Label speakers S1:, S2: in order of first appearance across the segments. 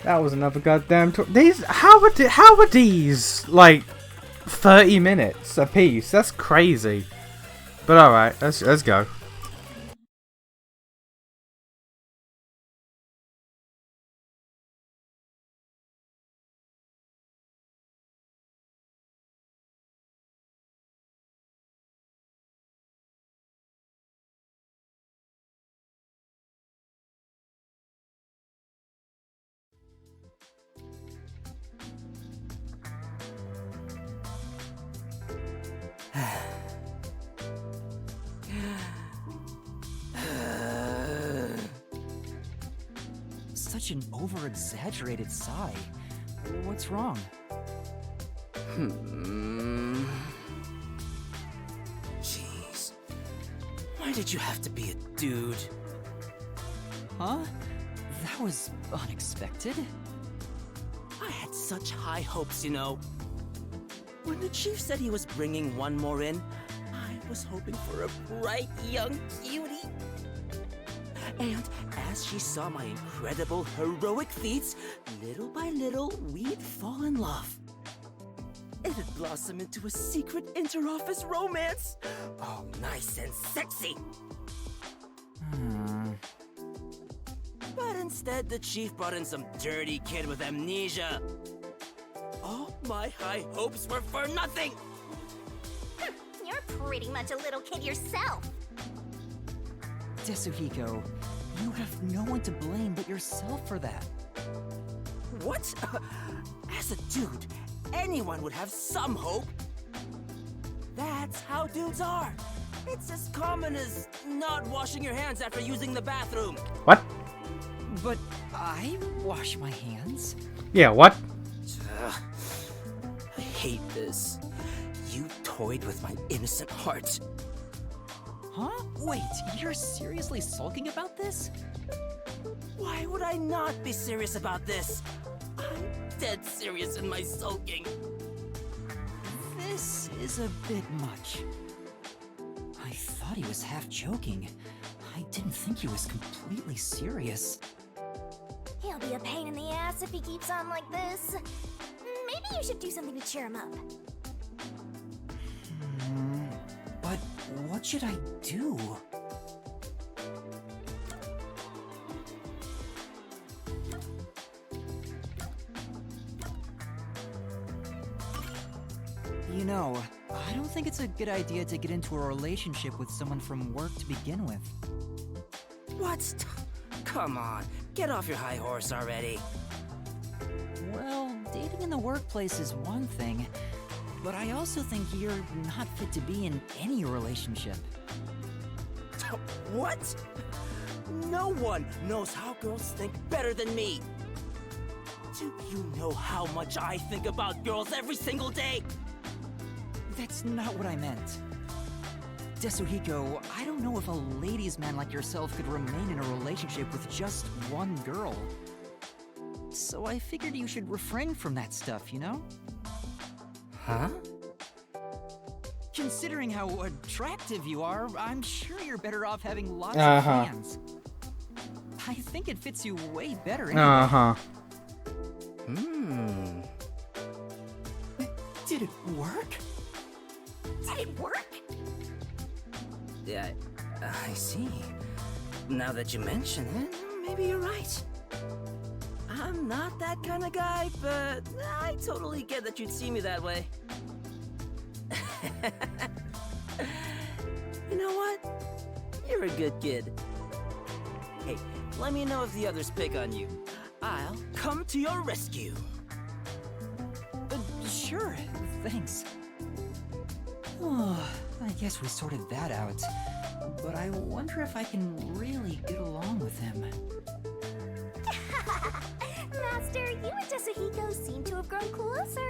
S1: That was another goddamn. These how are these like 30 minutes a piece? That's crazy. But all right, let's go.
S2: Such an over-exaggerated sigh. What's wrong?
S3: Jeez. Why did you have to be a dude?
S2: Huh? That was unexpected.
S3: I had such high hopes, you know. When the chief said he was bringing one more in, I was hoping for a bright young cutie. And as she saw my incredible heroic feats, little by little, we'd fall in love. It had blossomed into a secret inter-office romance. Oh, nice and sexy. But instead, the chief brought in some dirty kid with amnesia. All my high hopes were for nothing!
S4: You're pretty much a little kid yourself.
S2: Desuhiko, you have no one to blame but yourself for that.
S3: What? As a dude, anyone would have some hope. That's how dudes are. It's as common as not washing your hands after using the bathroom.
S1: What?
S2: But I wash my hands.
S1: Yeah, what?
S3: Ugh. I hate this. You toyed with my innocent heart.
S2: Huh? Wait, you're seriously sulking about this?
S3: Why would I not be serious about this? I'm dead serious in my sulking.
S2: This is a bit much. I thought he was half joking. I didn't think he was completely serious.
S4: He'll be a pain in the ass if he keeps on like this. Maybe you should do something to cheer him up.
S2: But what should I do? You know, I don't think it's a good idea to get into a relationship with someone from work to begin with.
S3: What? Come on, get off your high horse already.
S2: Well, dating in the workplace is one thing, but I also think you're not fit to be in any relationship.
S3: What? No one knows how girls think better than me. Do you know how much I think about girls every single day?
S2: That's not what I meant. Desuhiko, I don't know if a ladies' man like yourself could remain in a relationship with just one girl. So I figured you should refrain from that stuff, you know?
S3: Huh?
S2: Considering how attractive you are, I'm sure you're better off having lots of
S1: Uh-huh.
S2: fans. I think it fits you way better anyway. Did it work?
S4: Did it work?
S3: Yeah, I see. Now that you mention it, maybe you're right. I'm not that kind of guy, but I totally get that you'd see me that way. You know what? You're a good kid. Hey, let me know if the others pick on you. I'll come to your rescue.
S2: Sure, thanks. Oh, I guess we sorted that out. But I wonder if I can really get along with him.
S4: Master, you and Desuhiko seem to have grown closer.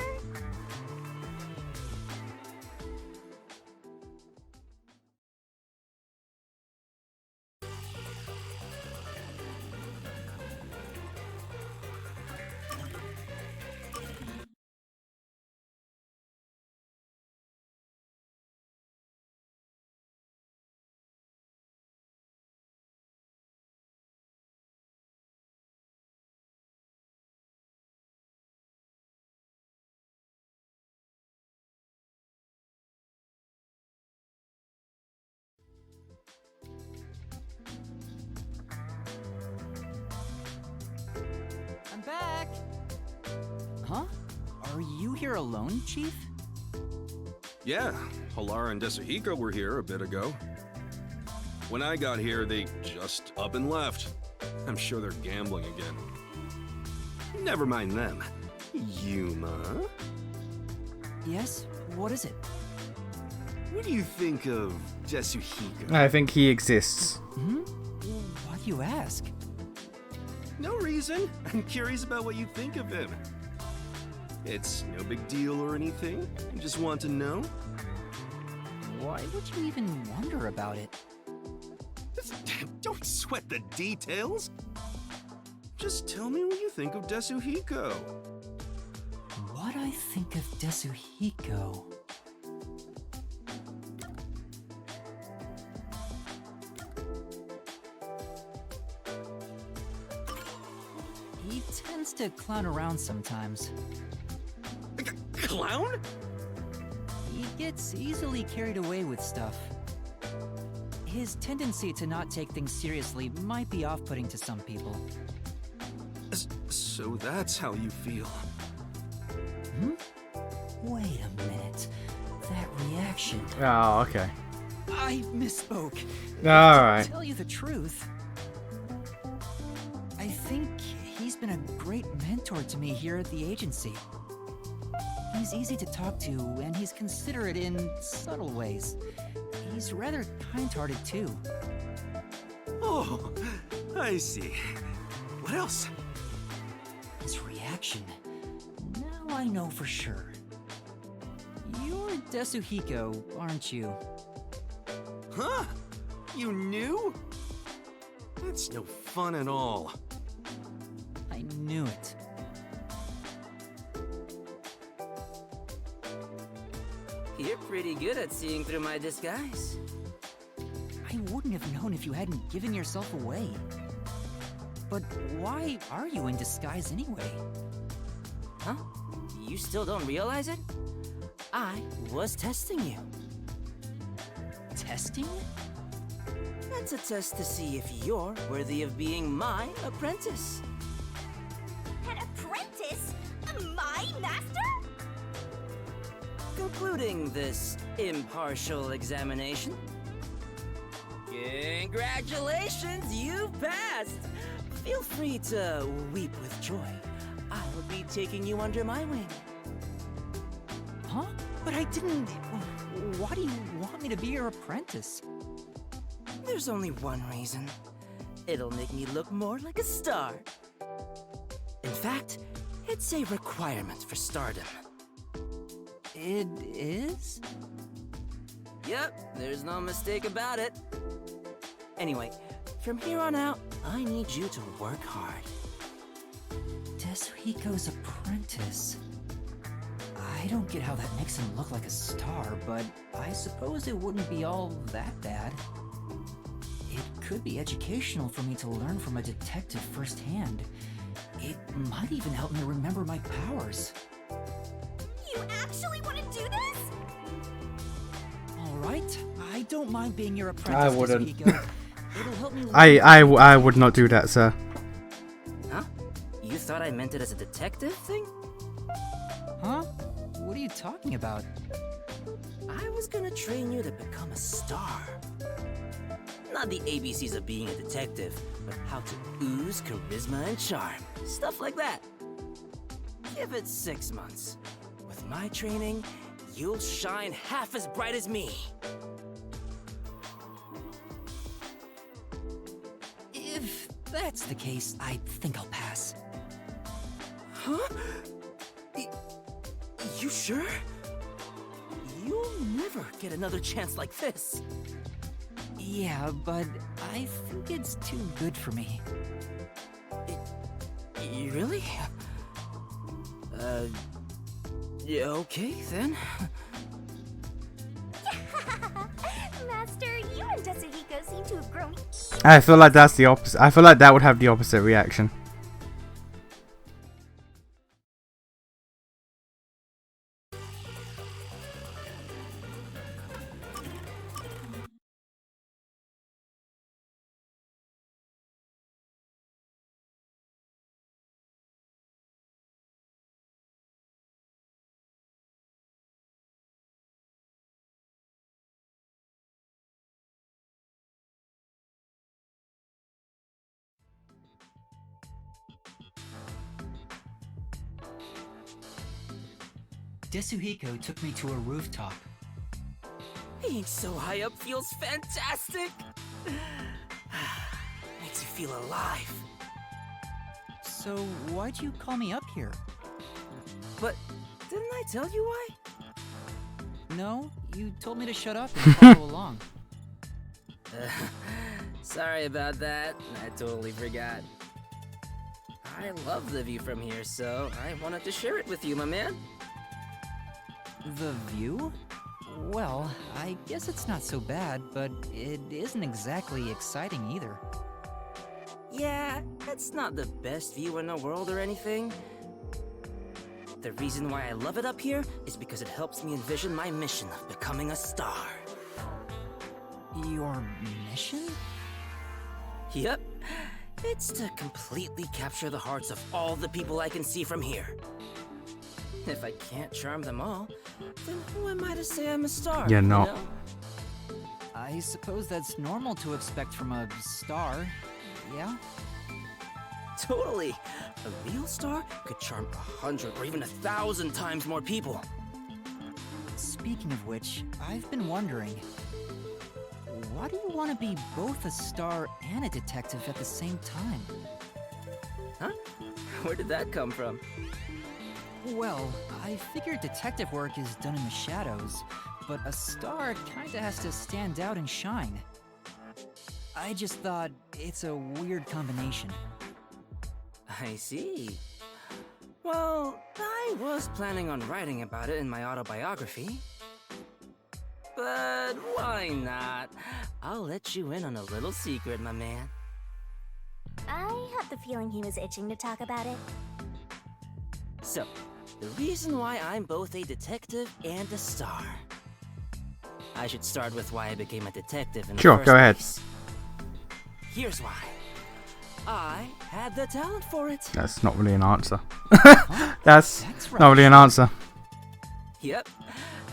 S2: Huh? Are you here alone, Chief?
S5: Yeah, Halara and Desuhiko were here a bit ago. When I got here, they just up and left. I'm sure they're gambling again. Never mind them. Yuma?
S2: Yes? What is it?
S5: What do you think of Desuhiko?
S1: I think he exists.
S2: Hmm? Why do you ask?
S5: No reason. I'm curious about what you think of him. It's no big deal or anything. I just want to know.
S2: Why would you even wonder about it?
S5: Don't sweat the details. Just tell me what you think of Desuhiko.
S2: What I think of Desuhiko? He tends to clown around sometimes.
S5: Clown?
S2: He gets easily carried away with stuff. His tendency to not take things seriously might be off-putting to some people.
S5: So that's how you feel.
S2: Hmm? Wait a minute. That reaction.
S1: Oh, okay.
S2: I misspoke.
S1: Alright.
S2: To tell you the truth, I think he's been a great mentor to me here at the agency. He's easy to talk to, and he's considerate in subtle ways. He's rather kind-hearted too.
S5: Oh, I see. What else?
S2: His reaction. Now I know for sure. You're Desuhiko, aren't you?
S5: Huh? You knew? That's no fun at all.
S2: I knew it.
S3: You're pretty good at seeing through my disguise.
S2: I wouldn't have known if you hadn't given yourself away. But why are you in disguise anyway?
S3: Huh? You still don't realize it? I was testing you.
S2: Testing?
S3: That's a test to see if you're worthy of being my apprentice.
S4: An apprentice? My master?
S3: Concluding this impartial examination. Congratulations, you've passed! Feel free to weep with joy. I'll be taking you under my wing.
S2: Huh? But I didn't... Why do you want me to be your apprentice?
S3: There's only one reason. It'll make me look more like a star. In fact, it's a requirement for stardom.
S2: It is?
S3: Yep, there's no mistake about it. Anyway, from here on out, I need you to work hard.
S2: Desuhiko's apprentice. I don't get how that makes him look like a star, but I suppose it wouldn't be all that bad. It could be educational for me to learn from a detective firsthand. It might even help me remember my powers.
S4: You actually want to do this?
S2: Alright, I don't mind being your apprentice,
S1: I wouldn't.
S2: Desuhiko. It'll help me
S1: I would not do that, sir.
S3: Huh? You thought I meant it as a detective thing?
S2: Huh? What are you talking about?
S3: I was gonna train you to become a star. Not the ABCs of being a detective, but how to ooze charisma and charm. Stuff like that. Give it 6 months. With my training, you'll shine half as bright as me.
S2: If that's the case, I think I'll pass.
S3: Huh? You sure? You'll never get another chance like this.
S2: Yeah, but I think it's too good for me.
S3: Really? Yeah, okay then.
S4: Master, you and Desuhiko seem to have grown.
S1: I feel like that's the opposite. I feel like that would have the opposite reaction.
S2: Desuhiko took me to a rooftop.
S3: Being so high up feels fantastic! Makes you feel alive.
S2: So why'd you call me up here?
S3: But didn't I tell you why?
S2: No, you told me to shut up and follow along.
S3: Sorry about that. I totally forgot. I love the view from here, so I wanted to share it with you, my man.
S2: The view? Well, I guess it's not so bad, but it isn't exactly exciting either.
S3: Yeah, it's not the best view in the world or anything. The reason why I love it up here is because it helps me envision my mission of becoming a star.
S2: Your mission?
S3: Yep. It's to completely capture the hearts of all the people I can see from here. If I can't charm them all, then who am I to say I'm a star?
S1: You're not.
S3: You know?
S2: I suppose that's normal to expect from a star, yeah?
S3: Totally. A real star could charm 100 or even 1,000 times more people.
S2: Speaking of which, I've been wondering, why do you want to be both a star and a detective at the same time?
S3: Huh? Where did that come from?
S2: Well, I figured detective work is done in the shadows, but a star kinda has to stand out and shine. I just thought it's a weird combination.
S3: I see. Well, I was planning on writing about it in my autobiography. But why not? I'll let you in on a little secret, my man.
S4: I had the feeling he was itching to talk about it.
S3: So, the reason why I'm both a detective and a star. I should start with why I became a detective in the
S1: Sure,
S3: first
S1: go ahead.
S3: place. Here's why. I had the talent for it.
S1: That's not really an answer.
S2: Huh?
S1: That's
S2: That's
S1: not really an answer.
S3: Yep.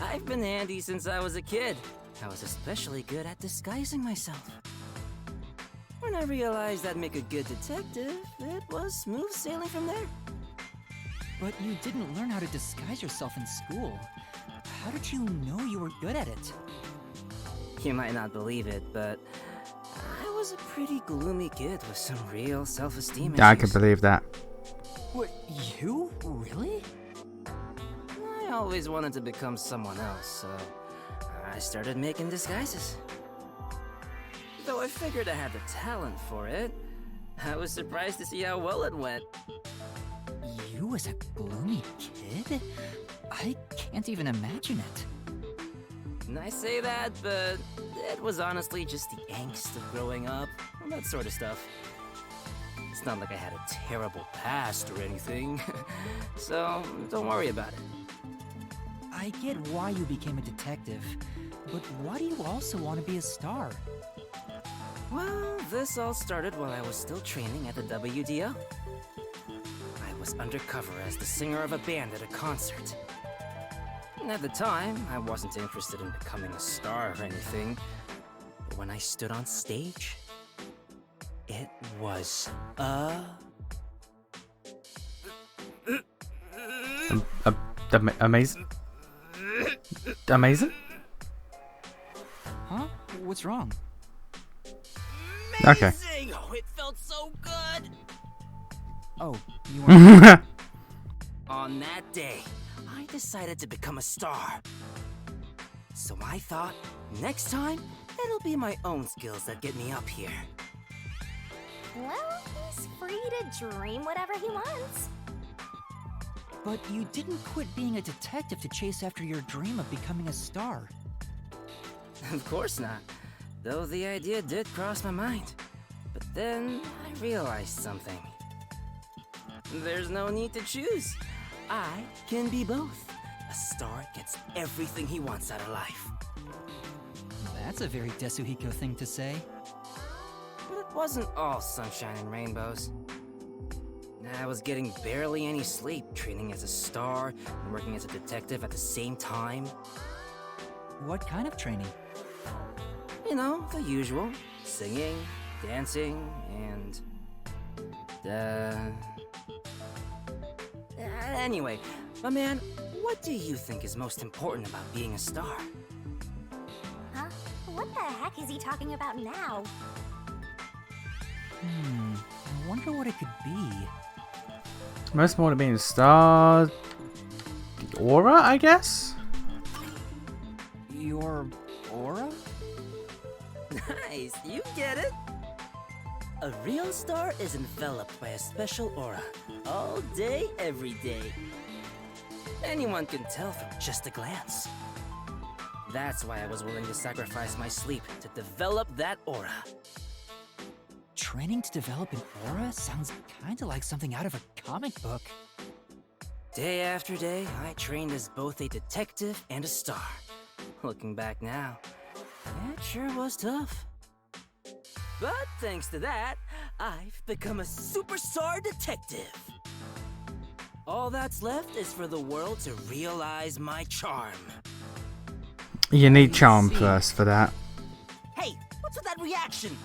S3: I've been handy since I was a kid. I was especially good at disguising myself. When I realized I'd make a good detective, it was smooth sailing from there.
S2: But you didn't learn how to disguise yourself in school. How did you know you were good at it?
S3: You might not believe it, but I was a pretty gloomy kid with some real self-esteem issues.
S1: Yeah, I can believe that.
S2: What, you? Really?
S3: I always wanted to become someone else, so I started making disguises. Though I figured I had the talent for it, I was surprised to see how well it went.
S2: You as a gloomy kid? I can't even imagine it.
S3: And I say that, but it was honestly just the angst of growing up, and that sort of stuff. It's not like I had a terrible past or anything, so don't worry about it.
S2: I get why you became a detective, but why do you also want to be a star?
S3: Well, this all started while I was still training at the WDO. I was undercover as the singer of a band at a concert. And at the time, I wasn't interested in becoming a star or anything. But when I stood on stage, it was
S1: Amazing. Amazing?
S2: Huh? What's wrong?
S1: Okay.
S3: amazing! Oh, it felt so good!
S2: Oh, you want
S3: On that day, I decided to become a star. So I thought, next time, it'll be my own skills that get me up here.
S4: Well, he's free to dream whatever he wants.
S2: But you didn't quit being a detective to chase after your dream of becoming a star.
S3: Of course not, though the idea did cross my mind. But then I realized something. There's no need to choose. I can be both. A star gets everything he wants out of life.
S2: That's a very Desuhiko thing to say.
S3: But it wasn't all sunshine and rainbows. I was getting barely any sleep, training as a star and working as a detective at the same time.
S2: What kind of training?
S3: You know, the usual. Singing, dancing, and... Anyway, my man, what do you think is most important about being a star?
S4: Huh? What the heck is he talking about now?
S2: I wonder what it could be.
S1: Most important being a star. The aura, I guess?
S2: Your aura?
S3: Nice, you get it. A real star is enveloped by a special aura, all day, every day. Anyone can tell from just a glance. That's why I was willing to sacrifice my sleep to develop that aura.
S2: Training to develop an aura sounds kinda like something out of a comic book.
S3: Day after day, I trained as both a detective and a star. Looking back now, it sure was tough. But thanks to that, I've become a superstar detective. All that's left is for the world to realize my charm.
S1: You need charm
S2: see.
S1: first for that.
S3: Hey, what's with that reaction?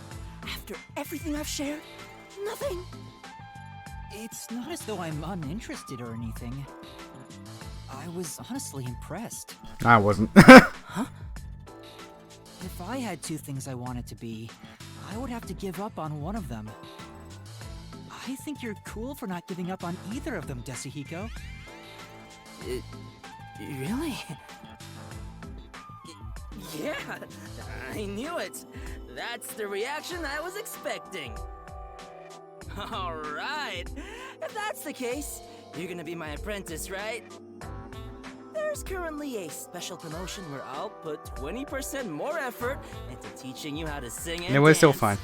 S3: After everything I've shared, nothing?
S2: It's not as though I'm uninterested or anything. I was honestly impressed.
S1: I wasn't.
S3: Huh?
S2: If I had two things I wanted to be, I would have to give up on one of them. I think you're cool for not giving up on either of them, Desuhiko.
S3: Really? Yeah, I knew it. That's the reaction I was expecting. All right. If that's the case, you're gonna be my apprentice, right? There's currently a special promotion where I'll put 20% more effort into teaching you how to sing and
S1: Yeah, we're still
S3: dance.
S1: fine.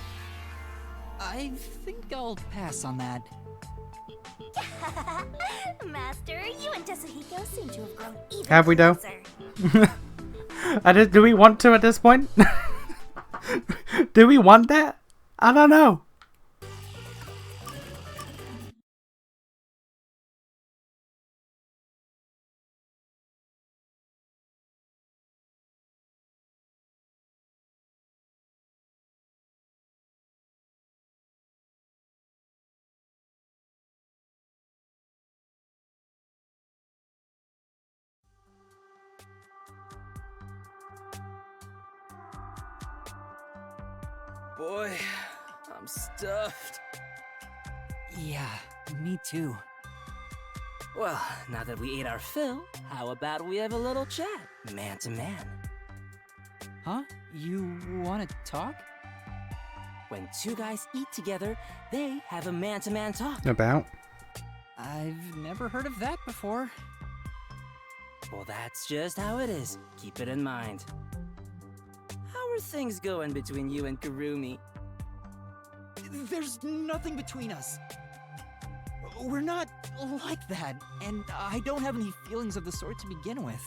S2: I think I'll pass on that.
S4: Master, you and Desuhiko seem to have grown even
S1: Have we, though?
S4: closer.
S1: Do we want to at this point? Do we want that? I don't know.
S3: Boy, I'm stuffed.
S2: Yeah, me too.
S3: Well, now that we ate our fill, how about we have a little chat, man to man?
S2: Huh? You wanna talk?
S3: When two guys eat together, they have a man-to-man talk.
S1: About?
S2: I've never heard of that before.
S3: Well, that's just how it is. Keep it in mind. How are things going between you and Kurumi?
S2: There's nothing between us. We're not like that, and I don't have any feelings of the sort to begin with.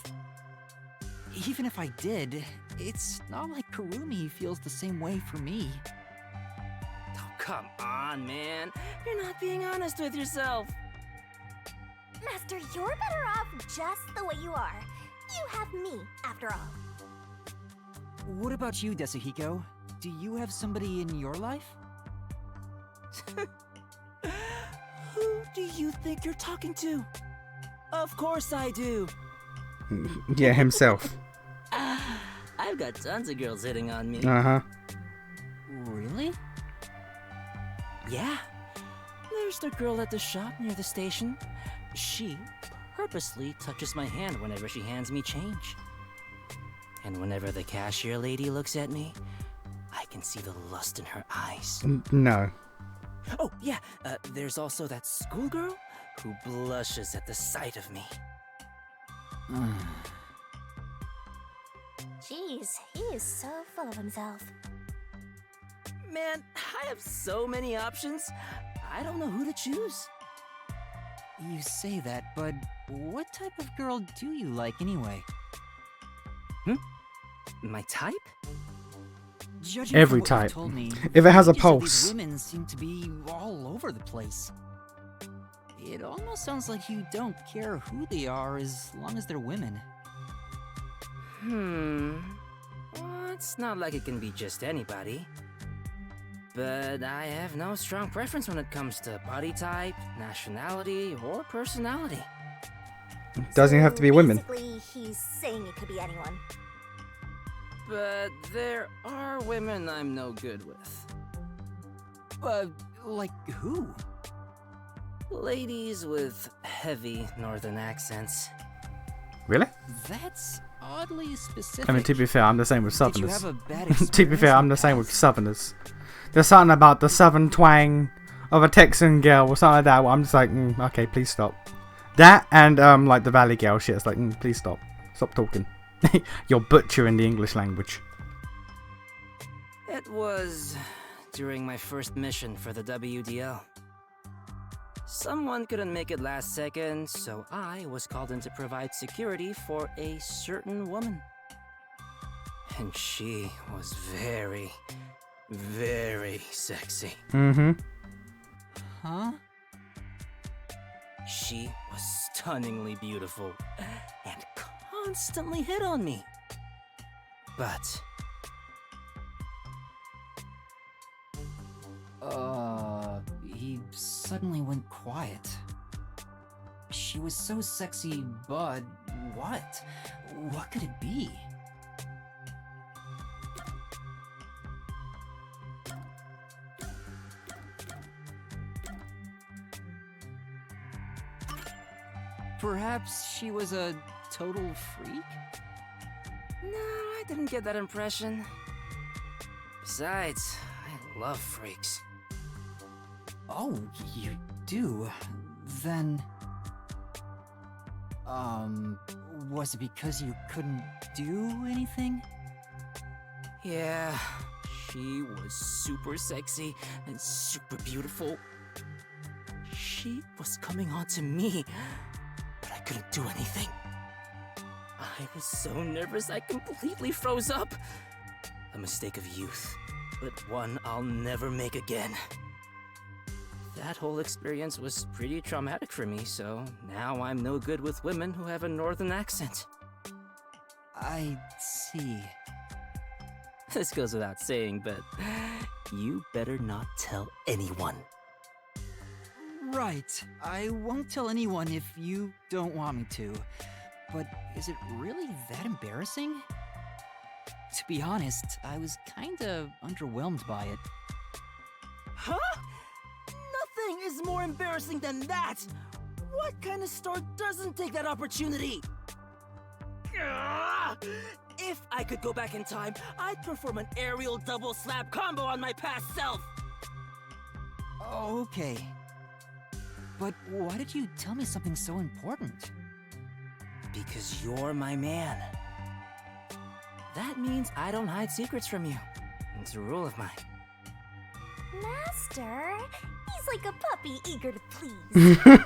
S2: Even if I did, it's not like Kurumi feels the same way for me.
S3: Oh, come on, man. You're not being honest with yourself.
S4: Master, you're better off just the way you are. You have me, after all.
S2: What about you, Desuhiko? Do you have somebody in your life?
S3: Who do you think you're talking to? Of course I do.
S1: Yeah, himself.
S3: I've got tons of girls hitting on me.
S1: Uh-huh.
S2: Really?
S3: Yeah. There's the girl at the shop near the station. She purposely touches my hand whenever she hands me change. And whenever the cashier lady looks at me, I can see the lust in her eyes.
S1: No.
S3: Oh, yeah, there's also that schoolgirl who blushes at the sight of me.
S4: Jeez, he is so full of himself.
S3: Man, I have so many options. I don't know who to choose.
S2: You say that, but what type of girl do you like anyway?
S3: My type?
S2: Judging
S1: Every
S2: from what
S1: type.
S2: you've told me,
S1: If it has a
S2: images of these
S1: pulse.
S2: women seem to be all over the place. It almost sounds like you don't care who they are as long as they're women.
S3: Well, it's not like it can be just anybody. But I have no strong preference when it comes to body type, nationality, or personality.
S1: Doesn't have to be women.
S4: Basically, he's saying it could be anyone.
S3: But there are women I'm no good with.
S2: Like who?
S3: Ladies with heavy northern accents.
S1: Really?
S2: That's oddly specific.
S1: I mean, to be fair, I'm the same with
S2: Did you
S1: Southerners.
S2: have a bad
S1: To be
S2: experience
S1: fair,
S2: in
S1: I'm the
S2: the
S1: same with
S2: past?
S1: Southerners. There's something about the Southern twang of a Texan girl or something like that where I'm just like, okay, please stop. That and like the Valley Girl shit. It's like, please stop. Stop talking. You're butchering the English language.
S3: It was during my first mission for the WDL. Someone couldn't make it last second, so I was called in to provide security for a certain woman. And she was very, very sexy.
S1: Mm-hmm.
S2: Huh?
S3: She was stunningly beautiful and constantly hit on me. But
S2: He suddenly went quiet. She was so sexy, but what? What could it be? Perhaps she was a total freak?
S3: no, I didn't get that impression. Besides, I love freaks.
S2: Oh, you do? Then... was it because you couldn't do anything?
S3: Yeah, she was super sexy and super beautiful. She was coming on to me, but I couldn't do anything. I was so nervous I completely froze up. A mistake of youth, but one I'll never make again. That whole experience was pretty traumatic for me, so now I'm no good with women who have a northern accent.
S2: I see.
S3: This goes without saying, but you better not tell anyone.
S2: Right. I won't tell anyone if you don't want me to. But is it really that embarrassing? To be honest, I was kinda underwhelmed by it.
S3: Huh? Nothing is more embarrassing than that! What kind of store doesn't take that opportunity? Ugh! If I could go back in time, I'd perform an aerial double slap combo on my past self!
S2: Okay. But why did you tell me something so important?
S3: Because you're my man. That means I don't hide secrets from you. It's a rule of mine.
S4: Master, he's like a puppy eager to please.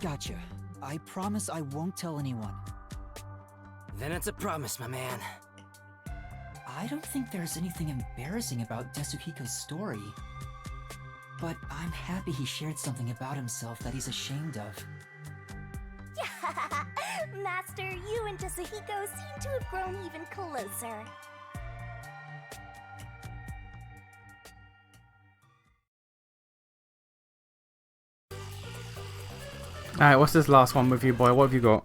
S2: Gotcha. I promise I won't tell anyone.
S3: Then it's a promise, my man.
S2: I don't think there's anything embarrassing about Desuhiko's story. But I'm happy he shared something about himself that he's ashamed of.
S4: Master, you and Desuhiko seem to have grown even closer.
S1: Alright, what's this last one with you, boy? What have you got?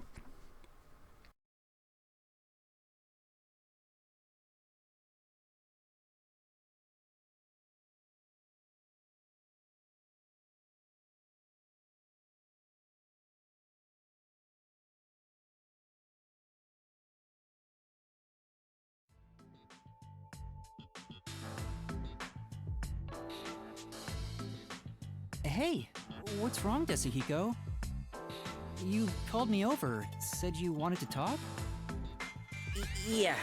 S2: Hey, what's wrong, Desuhiko? You called me over, said you wanted to talk?
S3: Yeah,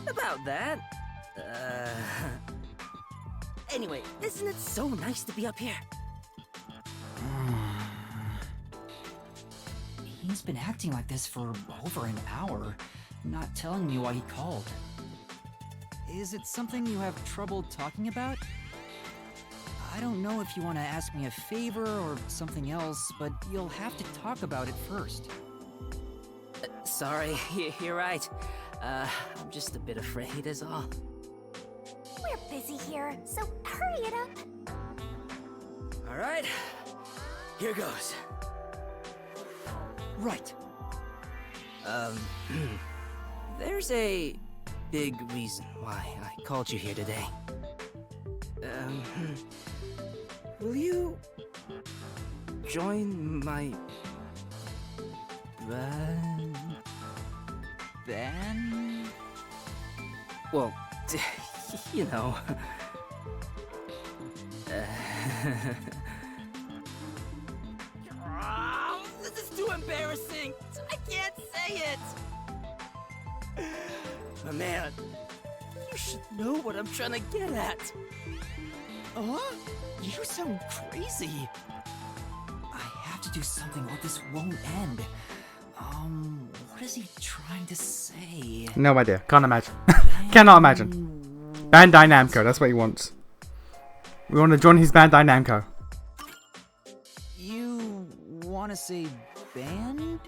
S3: about that. Anyway, isn't it so nice to be up here?
S2: He's been acting like this for over an hour, not telling me why he called. Is it something you have trouble talking about? I don't know if you want to ask me a favor or something else, but you'll have to talk about it first.
S3: Sorry, you're right. I'm just a bit afraid is all.
S4: We're busy here, so hurry it up.
S3: Alright, here goes.
S2: Right.
S3: There's a big reason why I called you here today. Will you join my
S2: Band?
S3: well, you know. Oh, this is too embarrassing. I can't say it. My man, you should know what I'm trying to get at.
S2: You sound crazy. I have to do something or this won't end. What is he trying to say?
S1: No idea. Can't imagine. Cannot imagine. Bandai Namco, that's what he wants. We want to join his Bandai Namco.
S2: You want to say band?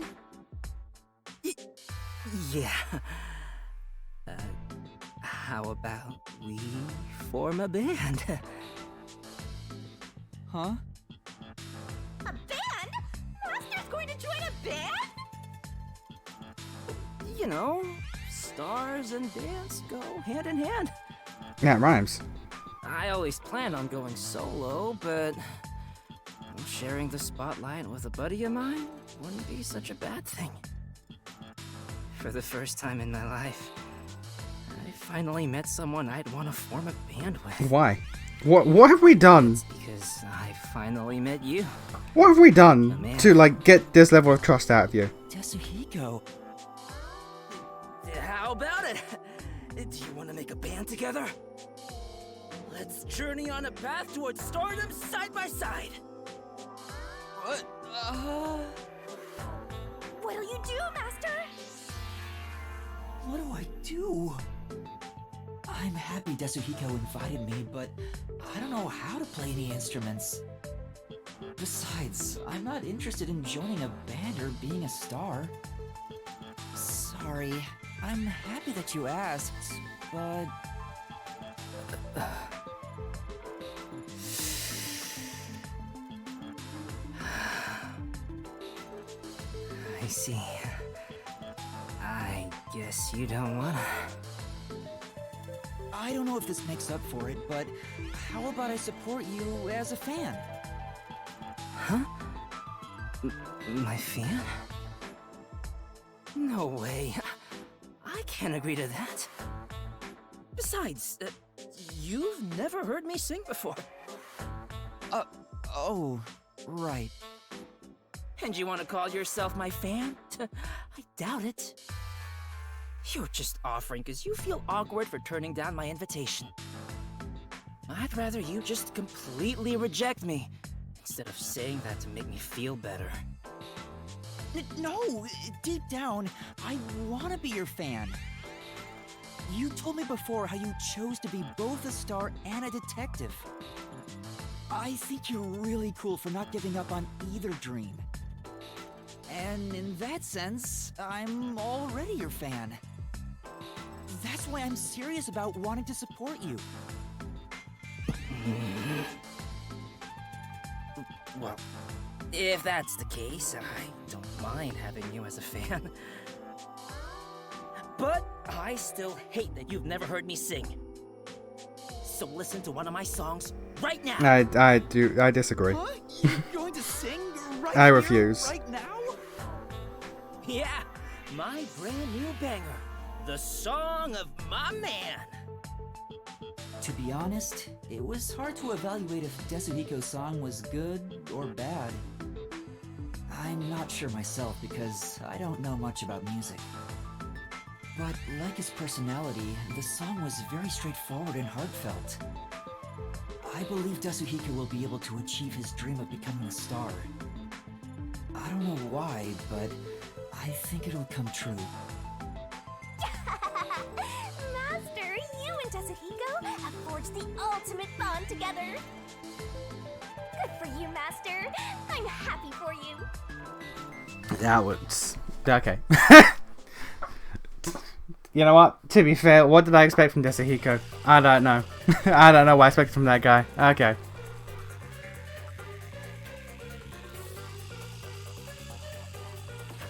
S3: Yeah. How about we form a band?
S2: Huh?
S4: A band? Master's going to join a band?
S3: You know, stars and dance go hand in hand.
S1: Yeah, it rhymes.
S3: I always planned on going solo, but sharing the spotlight with a buddy of mine wouldn't be such a bad thing. For the first time in my life, I finally met someone I'd want to form a band with.
S1: Why? What have we done?
S3: It's because I finally met you.
S1: What have we done to, like, get this level of trust out of you?
S2: Desuhiko.
S3: How about it? Do you want to make a band together? Let's journey on a path towards stardom side by side.
S2: What?
S4: What'll you do, Master?
S2: What do I do? I'm happy Desuhiko invited me, but I don't know how to play any instruments. Besides, I'm not interested in joining a band or being a star. Sorry, I'm happy that you asked, but...
S3: I see. I guess you don't wanna.
S2: I don't know if this makes up for it, but how about I support you as a fan?
S3: Huh? My fan? No way. I can't agree to that. Besides, you've never heard me sing before.
S2: Oh, right.
S3: And you want to call yourself my fan? I doubt it. You're just offering because you feel awkward for turning down my invitation. I'd rather you just completely reject me instead of saying that to make me feel better.
S2: No, deep down, I want to be your fan. You told me before how you chose to be both a star and a detective. I think you're really cool for not giving up on either dream. And in that sense, I'm already your fan. That's why I'm serious about wanting to support you.
S3: Well, if that's the case, I don't mind having you as a fan. But I still hate that you've never heard me sing. So listen to one of my songs right now.
S1: I disagree.
S2: Huh? You're going to sing right
S1: I
S2: here,
S1: refuse.
S2: right now?
S3: Yeah, my brand new banger, the song of my man.
S2: To be honest, it was hard to evaluate if Desuhiko's song was good or bad. I'm not sure myself because I don't know much about music. But like his personality, the song was very straightforward and heartfelt. I believe Desuhiko will be able to achieve his dream of becoming a star. I don't know why, but I think it'll come true.
S4: Master, you and Desuhiko have forged the ultimate bond together. Good for you, Master. I'm happy for you.
S1: That was... Okay. You know what? To be fair, what did I expect from Desuhiko? I don't know. I don't know what I expected from that guy. Okay.